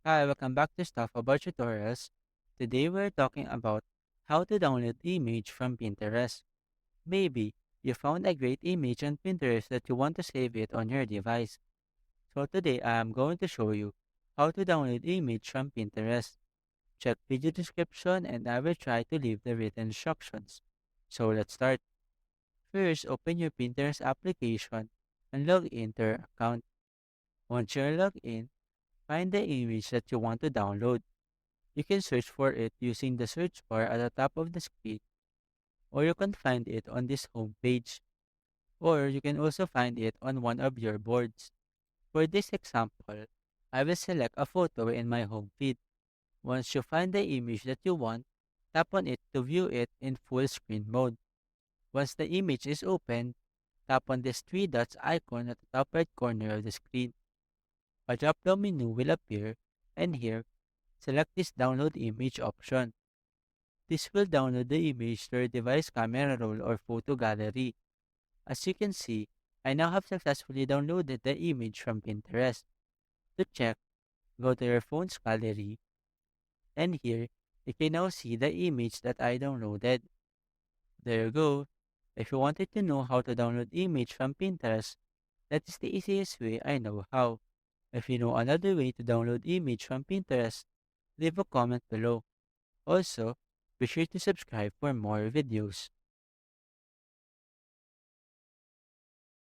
Hi, welcome back to Stuff About Tutorials. Today we're talking about how to download image from Pinterest. Maybe you found a great image on Pinterest that you want to save it on your device. So today I am going to show you how to download image from Pinterest. Check video description and I will try to leave the written instructions. So let's start. First, open your Pinterest application and log into your account. Once you're logged in, find the image that you want to download. You can search for it using the search bar at the top of the screen, or you can find it on this home page, or you can also find it on one of your boards. For this example, I will select a photo in my home feed. Once you find the image that you want, tap on it to view it in full screen mode. Once the image is open, tap on this three dots icon at the top right corner of the screen. A drop-down menu will appear, and here, select this download image option. This will download the image to your device camera roll or photo gallery. As you can see, I now have successfully downloaded the image from Pinterest. To check, go to your phone's gallery, and here, you can now see the image that I downloaded. There you go. If you wanted to know how to download image from Pinterest, that is the easiest way I know how. If you know another way to download image from Pinterest, leave a comment below. Also, be sure to subscribe for more videos.